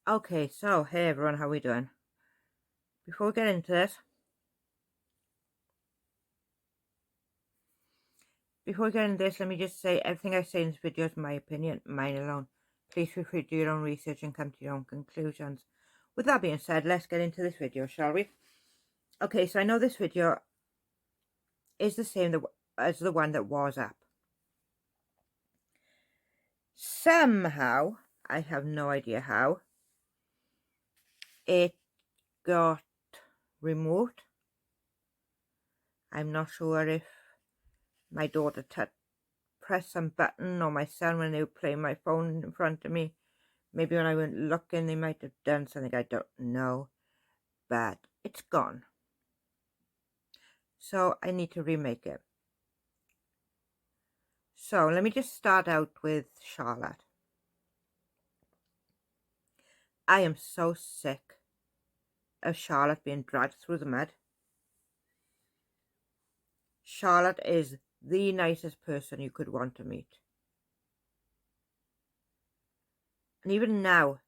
Okay, so hey everyone, how we doing? Before we get into this, let me just say everything I say in this video is my opinion, mine alone. Please feel free to do your own research and come to your own conclusions. With that being said, let's get into this video, shall we? Okay, so I know this video is the same as the one that was up. Somehow, I have no idea how, it got removed. I'm not sure if my daughter pressed some button, or my son when they were playing my phone in front of me. Maybe when I went looking, they might have done something, I don't know. But it's gone. So I need to remake it. So let me just start out with Charlotte. I am so sick of Charlotte being dragged through the mud. Charlotte is the nicest person you could want to meet. And even now,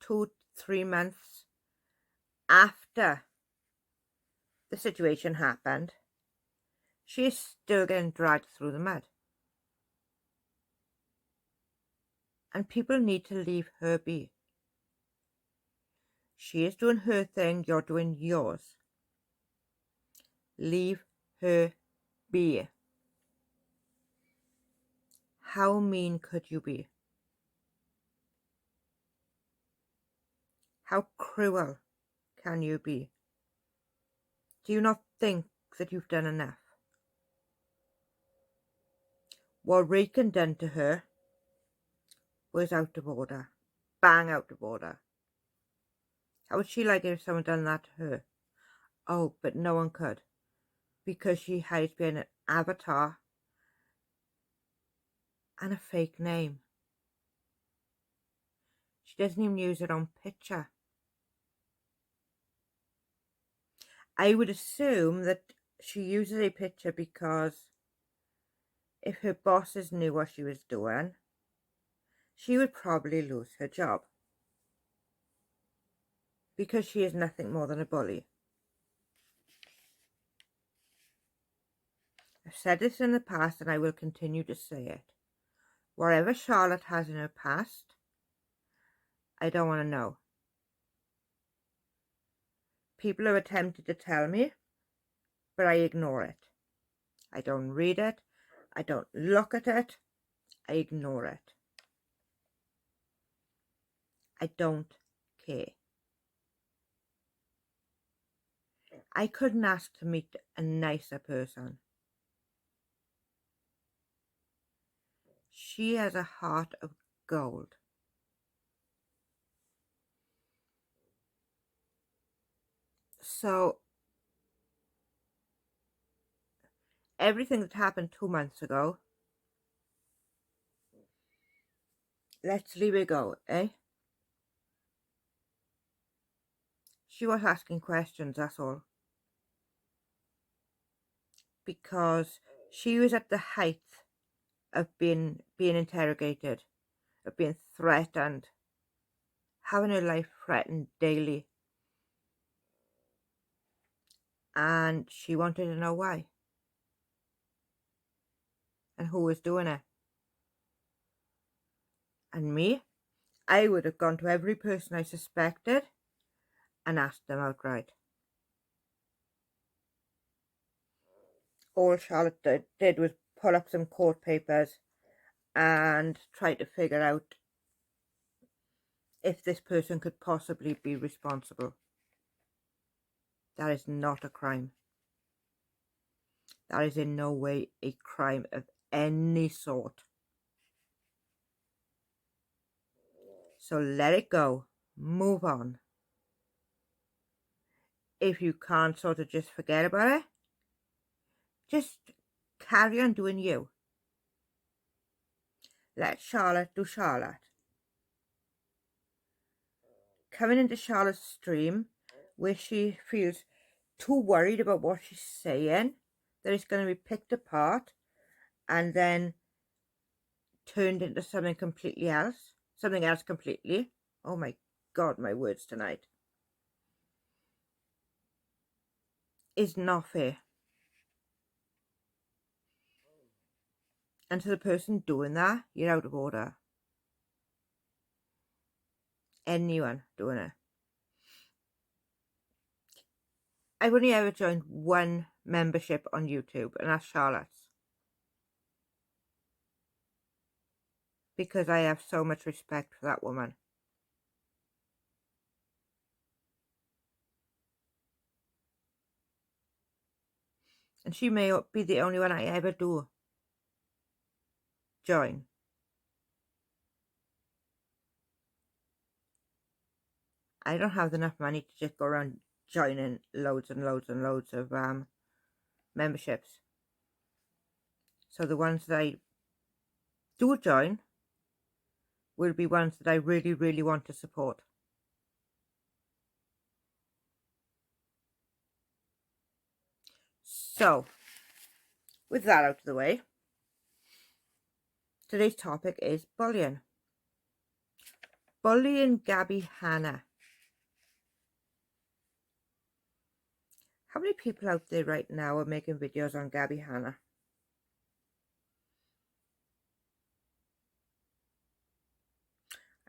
2-3 months after the situation happened, she is still getting dragged through the mud. And people need to leave her be. She is doing her thing, you're doing yours. Leave her be. How mean could you be? How cruel can you be? Do you not think that you've done enough? What Reagan done to her was out of order. Bang out of order. How would she like it if someone done that to her? Oh, but no one could. Because she hides behind an avatar and a fake name. She doesn't even use her own picture. I would assume that she uses a picture because if her bosses knew what she was doing, she would probably lose her job. Because she is nothing more than a bully. I've said this in the past and I will continue to say it. Whatever Charlotte has in her past, I don't want to know. People have attempted to tell me, but I ignore it. I don't read it. I don't look at it. I ignore it. I don't care. I couldn't ask to meet a nicer person. She has a heart of gold. So, everything that happened 2 months ago, let's leave it go, eh? She was asking questions, that's all. Because she was at the height of being interrogated, of being threatened, having her life threatened daily. And she wanted to know why. And who was doing it. And me, I would have gone to every person I suspected and asked them outright. All Charlotte did was pull up some court papers and try to figure out if this person could possibly be responsible. That is not a crime. That is in no way a crime of any sort. So let it go. Move on. If you can't sort of just forget about it, just carry on doing you. Let Charlotte do Charlotte. Coming into Charlotte's stream where she feels too worried about what she's saying that it's going to be picked apart and then turned into something completely else. Something else completely. Oh my God, my words tonight. Is not fair. And to the person doing that, you're out of order. Anyone doing it. I've only ever joined one membership on YouTube, and that's Charlotte's. Because I have so much respect for that woman. And she may be the only one I ever do join. I don't have enough money to just go around joining loads and loads and loads of memberships. So the ones that I do join will be ones that I really, really want to support. So, with that out of the way, today's topic is bullying. Bullying Gabby Hanna. How many people out there right now are making videos on Gabby Hanna?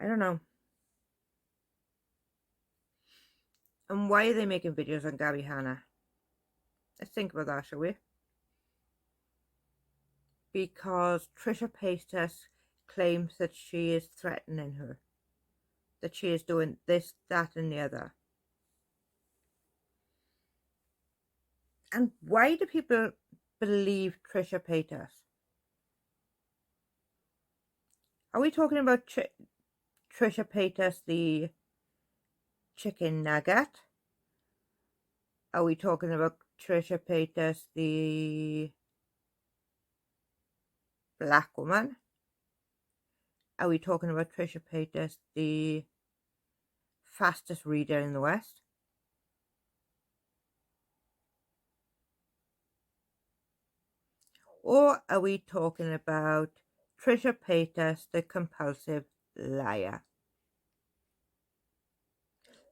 I don't know. And why are they making videos on Gabby Hanna? Let's think about that, shall we? Because Trisha Paytas claims that she is threatening her. That she is doing this, that and the other. And why do people believe Trisha Paytas? Are we talking about Trisha Paytas, the chicken nugget? Are we talking about Trisha Paytas, the black woman? Are we talking about Trisha Paytas, the fastest reader in the West? Or are we talking about Trisha Paytas, the compulsive liar?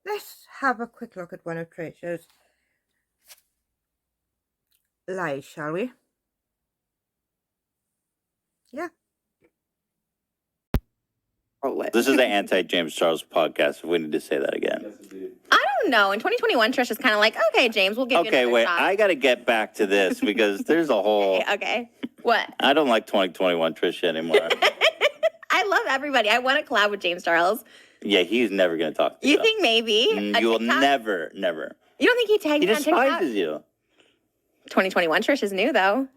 Let's have a quick look at one of Trisha's lies, shall we? Yeah. This is the anti-James Charles podcast. We need to say that again. I don't know. In 2021, Trish is kind of like, okay, James, we'll give you another wait. shot. I got to get back to this because there's a whole... Okay. What? I don't like 2021 Trish anymore. I love everybody. I want to collab with James Charles. Yeah, he's never going to talk to you. You think maybe? You will never. You don't think he tagged He me on TikTok? despises you. 2021 Trish is new, though.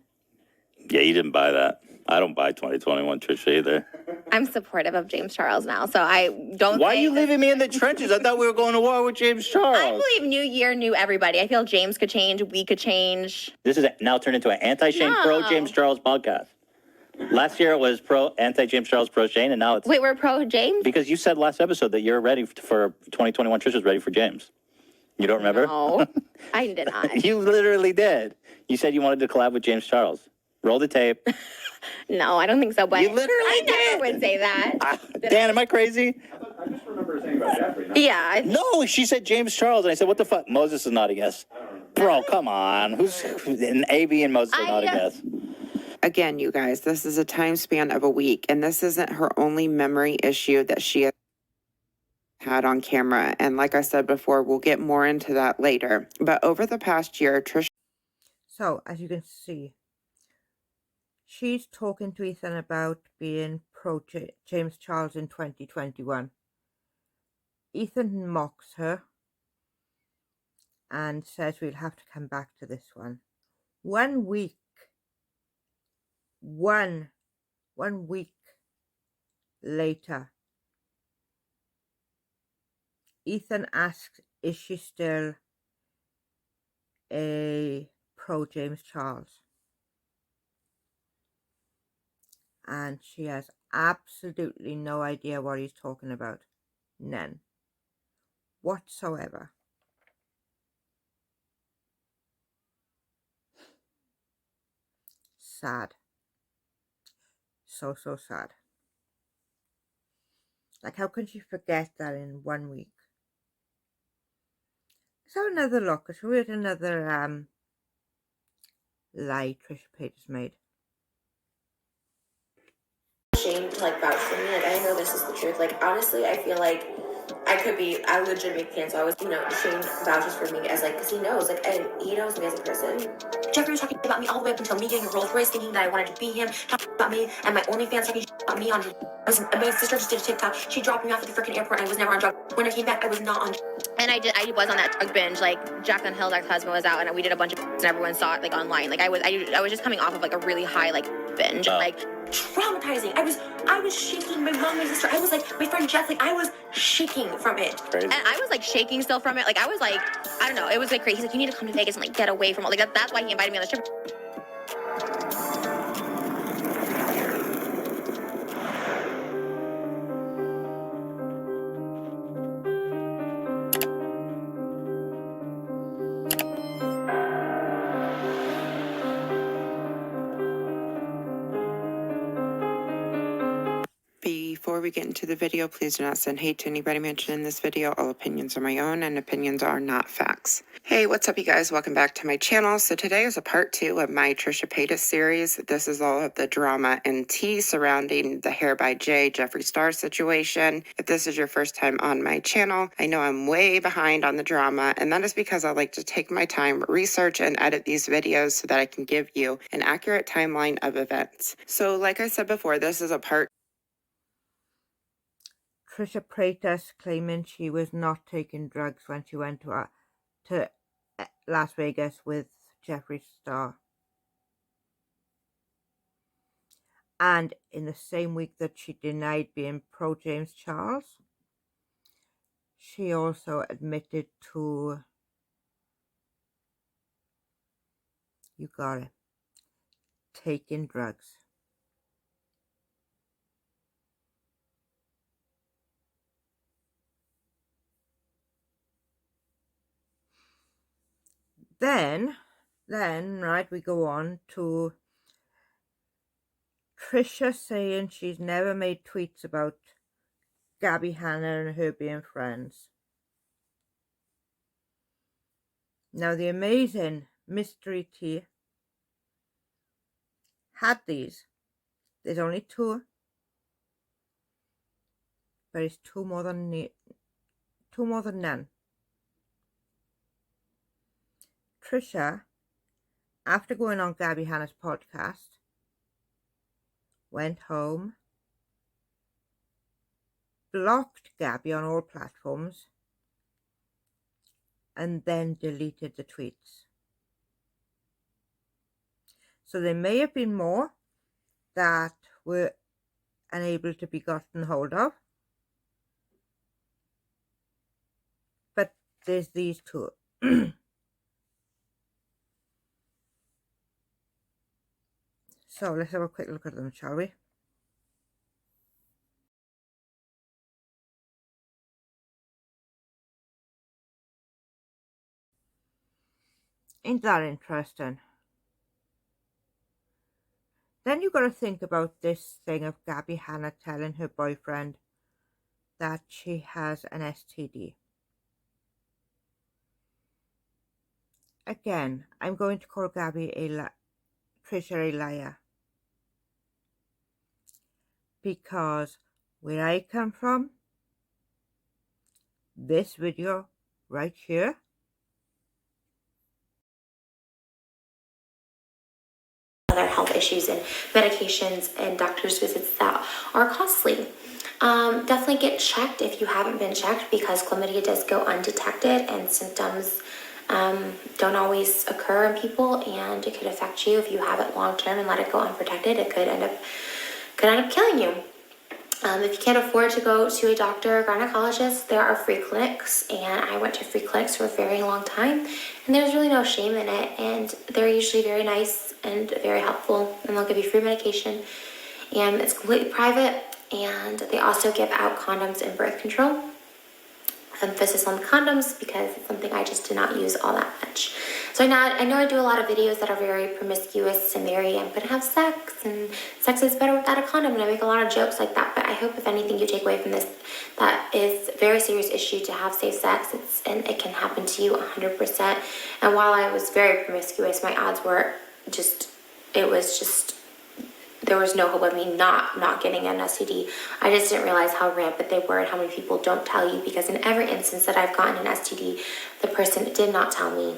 Yeah, you didn't buy that. I don't buy 2021 Trish either. I'm supportive of James Charles now, so I don't. Why are you leaving me in the trenches? I thought we were going to war with James Charles. I believe new year, new everybody. I feel James could change. We could change. This is now turned into an anti-Shane, pro-James Charles podcast. Last year it was anti-James Charles, pro-Shane, and now it's... Wait, we're pro-James? Because you said last episode that you're ready for 2021 Trish was ready for James. You don't remember? No, I did not. You literally did. You said you wanted to collab with James Charles. Roll the tape. No, I don't think so. But You literally I did. never would say that. Dan, am I crazy? I just remember her saying about Jeffrey. Yeah. No, she said James Charles, and I said, what the fuck? Moses is not a guess. Bro, come on. Who's an AB and Moses are not a guess? Again, you guys, this is a time span of a week, and this isn't her only memory issue that she had on camera. And like I said before, we'll get more into that later. But over the past year, Trish... So, as you can see, she's talking to Ethan about being pro-James Charles in 2021. Ethan mocks her and says we'll have to come back to this one. 1 week. One week later, Ethan asks, is she still a pro-James Charles? And she has absolutely no idea what he's talking about. None. Whatsoever. Sad. So sad. Like, how can she forget that in 1 week? Let's have another look. Let's read another lie Trisha Paytas made. Shame to like vouch for me. Like, I know this is the truth. Like, honestly, I feel like I legitimately cancel. I was, Shane vouches for me as like, because he knows, like, and he knows me as a person. Jeffrey was talking about me all the way up until me getting a Rolls Royce, thinking that I wanted to be him, talking about me, and my OnlyFans talking about me on. My sister just did a TikTok. She dropped me off at the freaking airport, and I was never on drugs. When I came back, I was not on. And I was on that drug binge. Like, Jacqueline Hill's ex-husband was out, and we did a bunch of and everyone saw it like online. Like, I was just coming off of like a really high like binge. Like, traumatizing. I was shaking. My mom, my sister. I was like, my friend Jeff. Like, I was shaking from it. Crazy. And I was like shaking still from it. Like, I was like, I don't know. It was like crazy. He's like, you need to come to Vegas and like get away from all. Like, that's why he invited me on the trip. Before we get into the video, please do not send hate to anybody mentioned in this video. All opinions are my own and opinions are not facts. Hey, what's up you guys? Welcome back to my channel. So today is a part 2 of my Trisha Paytas series. This is all of the drama and tea surrounding the Hair by Jay Jeffree Star situation. If this is your first time on my channel, I know I'm way behind on the drama, and that is because I like to take my time, research and edit these videos so that I can give you an accurate timeline of events. So like I said before, this is a part Trisha Paytas claiming she was not taking drugs when she went to Las Vegas with Jeffree Star. And in the same week that she denied being pro James Charles, she also admitted to, you got it, taking drugs. Then, right, we go on to Trisha saying she's never made tweets about Gabby Hanna and her being friends. Now, the amazing mystery tea had these. There's only 2, but it's 2 more than none. Trisha, after going on Gabby Hanna's podcast, went home, blocked Gabby on all platforms, and then deleted the tweets. So there may have been more that were unable to be gotten hold of, but there's these 2. So let's have a quick look at them, shall we? Ain't that interesting? Then you got to think about this thing of Gabby Hanna telling her boyfriend that she has an STD. Again, I'm going to call Gabby Trisha a liar. Because where I come from, this video right here Other health issues and medications and doctor's visits that are costly. Definitely get checked if you haven't been checked, because chlamydia does go undetected and symptoms don't always occur in people, and it could affect you if you have it long term and let it go unprotected. It could end up killing you. If you can't afford to go to a doctor or gynecologist, there are free clinics, and I went to free clinics for a very long time, and there's really no shame in it, and they're usually very nice and very helpful, and they'll give you free medication, and it's completely private, and they also give out condoms and birth control. Emphasis on the condoms because it's something I just did not use all that much. So I know I do a lot of videos that are very promiscuous and very, I'm gonna have sex and sex is better without a condom, and I make a lot of jokes like that. But I hope if anything you take away from this, that is a very serious issue to have safe sex. And it can happen to you 100%. And while I was very promiscuous, my odds were just, it was just, there was no hope of me not getting an STD. I just didn't realize how rampant they were and how many people don't tell you, because in every instance that I've gotten an STD, the person did not tell me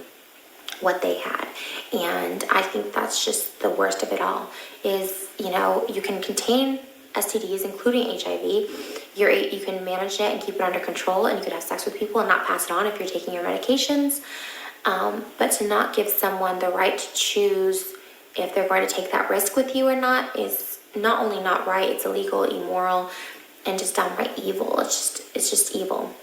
what they had. And I think that's just the worst of it all is, you know, you can contain STDs, including HIV. You can manage it and keep it under control, and you can have sex with people and not pass it on if you're taking your medications. But to not give someone the right to choose if they're going to take that risk with you or not is not only not right, it's illegal, immoral, and just downright evil. It's just evil.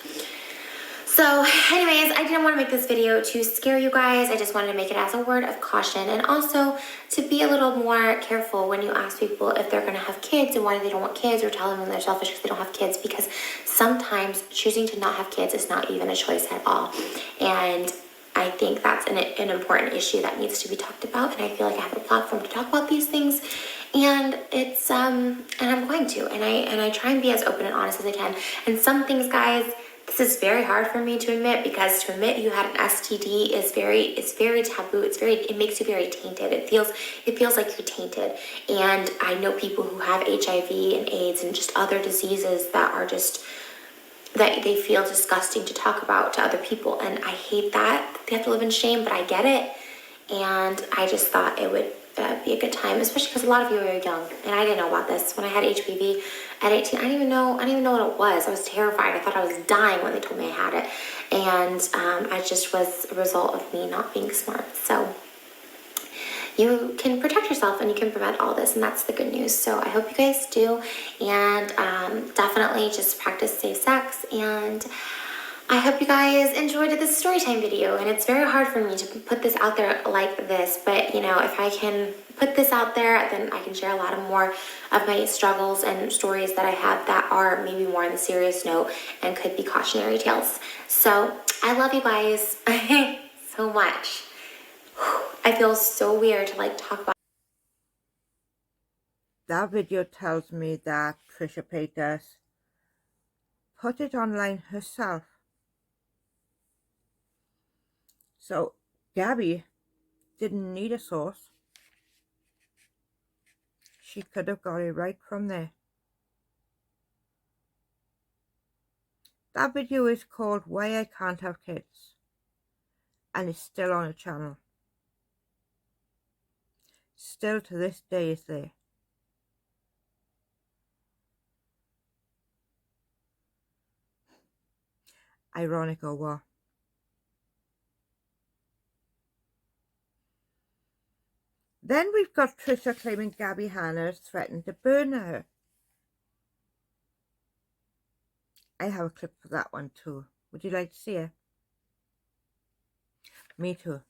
So anyways, I didn't want to make this video to scare you guys. I just wanted to make it as a word of caution, and also to be a little more careful when you ask people if they're going to have kids and why they don't want kids, or tell them they're selfish because they don't have kids, because sometimes choosing to not have kids is not even a choice at all. And I think that's an important issue that needs to be talked about, and I feel like I have a platform to talk about these things, and it's and I'm going to, and I try and be as open and honest as I can. And some things, guys, this is very hard for me to admit, because to admit you had an STD is very taboo. It makes you very tainted. It feels like you're tainted. And I know people who have HIV and AIDS and just other diseases that are just, that they feel disgusting to talk about to other people. And I hate that. They have to live in shame, but I get it. And I just thought it would be a good time, especially because a lot of you are young, and I didn't know about this. When I had HPV at 18, I didn't even know what it was. I was terrified. I thought I was dying when they told me I had it. And I just was a result of me not being smart. So you can protect yourself and you can prevent all this, and that's the good news. So I hope you guys do, and definitely just practice safe sex. And I hope you guys enjoyed this storytime video, and it's very hard for me to put this out there like this, but you know, if I can put this out there, then I can share a lot of more of my struggles and stories that I have that are maybe more on the serious note and could be cautionary tales. So I love you guys so much. I feel so weird to like talk about. That video tells me that Trisha Paytas put it online herself. So Gabby didn't need a source. She could have got it right from there. That video is called Why I Can't Have Kids, and it's still on the channel. Still to this day is there. Ironic or what? Then we've got Trisha claiming Gabby Hanna threatened to burn her. I have a clip for that one too. Would you like to see it? Me too.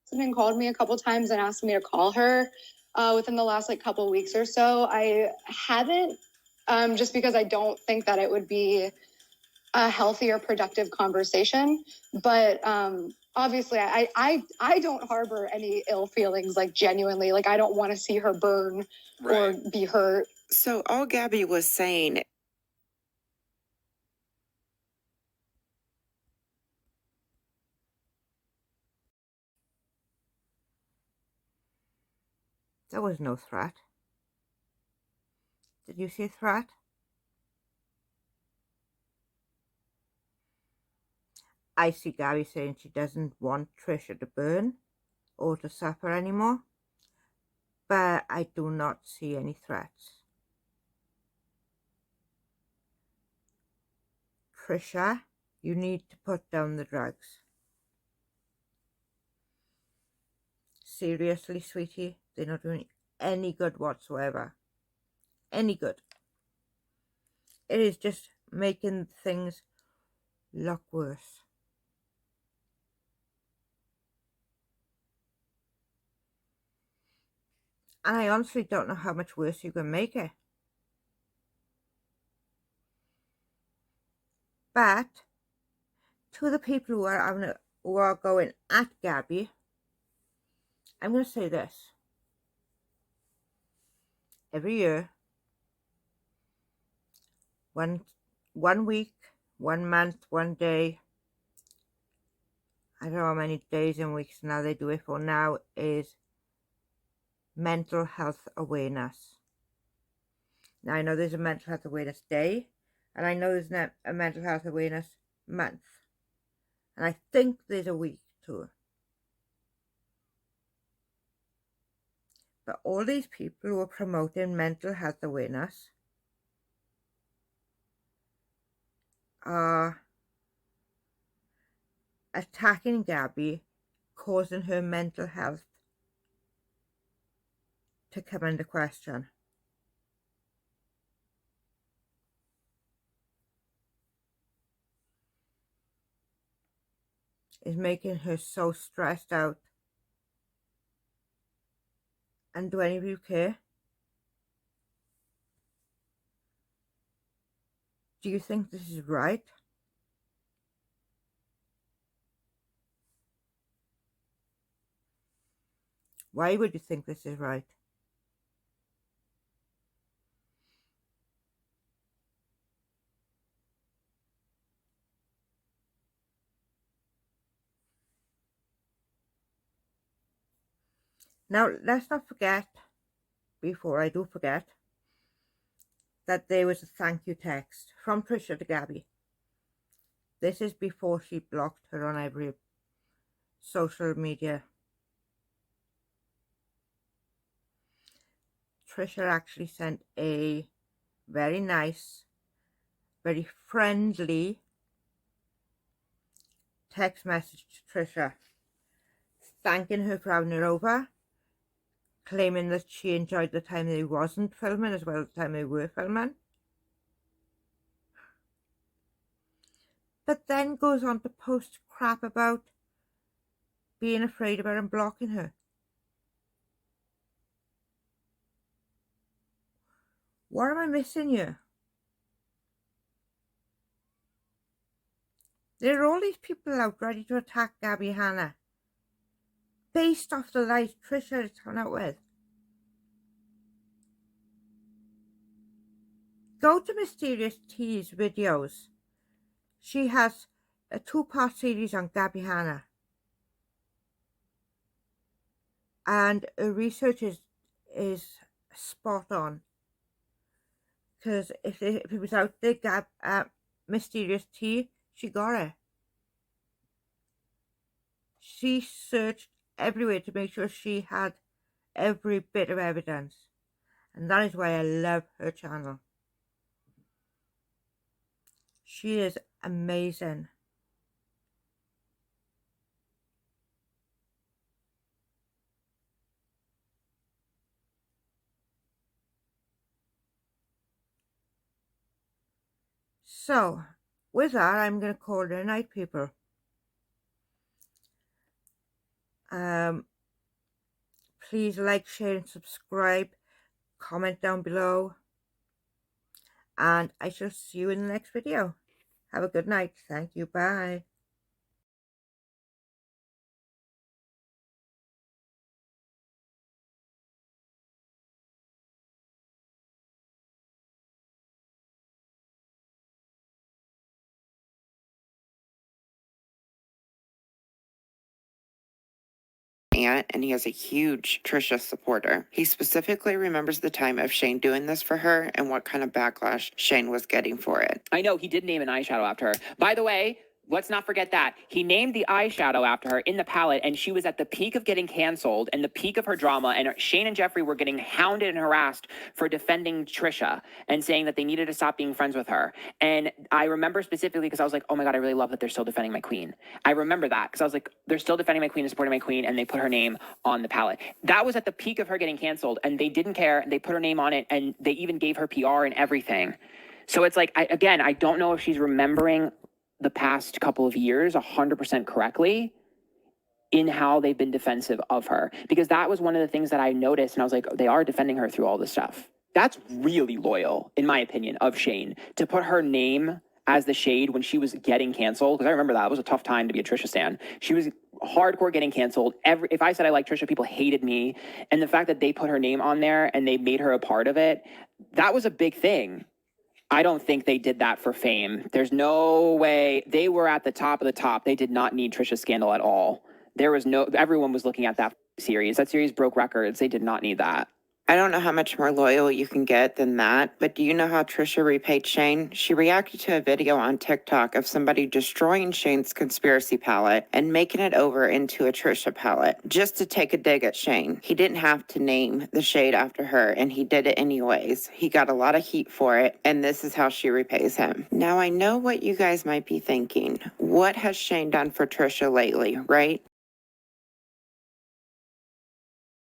Someone called me a couple times and asked me to call her within the last couple weeks or so. I haven't, just because I don't think that it would be a healthy or productive conversation. But obviously, I don't harbor any ill feelings, genuinely. I don't want to see her burn or be hurt. So all Gabby was saying, There was no threat. Did you see a threat? I see Gabby saying she doesn't want Trisha to burn or to suffer anymore, but I do not see any threats. Trisha, you need to put down the drugs. Seriously, sweetie, they're not doing any good whatsoever. Any good. It is just making things look worse. And I honestly don't know how much worse you can make it. But to the people who are going at Gabby, I'm going to say this. Every year, one week, 1 month, 1 day, I don't know how many days and weeks now they do it for now, is Mental Health Awareness. Now, I know there's a Mental Health Awareness Day, and I know there's a Mental Health Awareness Month, and I think there's a week too. But all these people who are promoting mental health awareness are attacking Gabby, causing her mental health to come under question. Is making her so stressed out. And do any of you care? Do you think this is right? Why would you think this is right? Now, let's not forget, before I do forget, that there was a thank you text from Trisha to Gabby. This is before she blocked her on every social media. Trisha actually sent a very nice, very friendly text message to Trisha, thanking her for having her over, claiming that she enjoyed the time they wasn't filming as well as the time they were filming. But then goes on to post crap about being afraid of her and blocking her. What am I missing here? There are all these people out ready to attack Gabby Hanna based off the lies Trisha is coming out with. Go to Mysterious T's videos. She has a 2-part series on Gabby Hanna. And her research is spot on. Because if it was out there, Mysterious T, she got it. She searched everywhere to make sure she had every bit of evidence. And that is why I love her channel. She is amazing. So, with that, I'm going to call it a night, people. Please like, share, and subscribe. Comment down below. And I shall see you in the next video. Have a good night. Thank you. Bye. Aunt, and he is a huge Trisha supporter. He specifically remembers the time of Shane doing this for her and what kind of backlash Shane was getting for it. I know he did name an eyeshadow after her. By the way, let's not forget that. He named the eyeshadow after her in the palette, and she was at the peak of getting canceled and the peak of her drama, and Shane and Jeffree were getting hounded and harassed for defending Trisha and saying that they needed to stop being friends with her. And I remember specifically because I was like, oh my God, I really love that they're still defending my queen. I remember that because I was like, they're still defending my queen and supporting my queen, and they put her name on the palette. That was at the peak of her getting canceled, and they didn't care, and they put her name on it, and they even gave her PR and everything. So it's like, I don't know if she's remembering the past couple of years 100% correctly in how they've been defensive of her. Because that was one of the things that I noticed, and I was like, they are defending her through all this stuff. That's really loyal, in my opinion, of Shane, to put her name as the shade when she was getting canceled, because I remember that. It was a tough time to be a Trisha stan. She was hardcore getting canceled. If I said I like Trisha, people hated me. And the fact that they put her name on there and they made her a part of it, that was a big thing. I don't think they did that for fame. There's no way. They were at the top of the top. They did not need Trisha's scandal at all. Everyone was looking at that series. That series broke records. They did not need that. I don't know how much more loyal you can get than that, but do you know how Trisha repaid Shane? She reacted to a video on TikTok of somebody destroying Shane's conspiracy palette and making it over into a Trisha palette just to take a dig at Shane. He didn't have to name the shade after her, and he did it anyways. He got a lot of heat for it, and this is how she repays him. Now, I know what you guys might be thinking. What has Shane done for Trisha lately, right?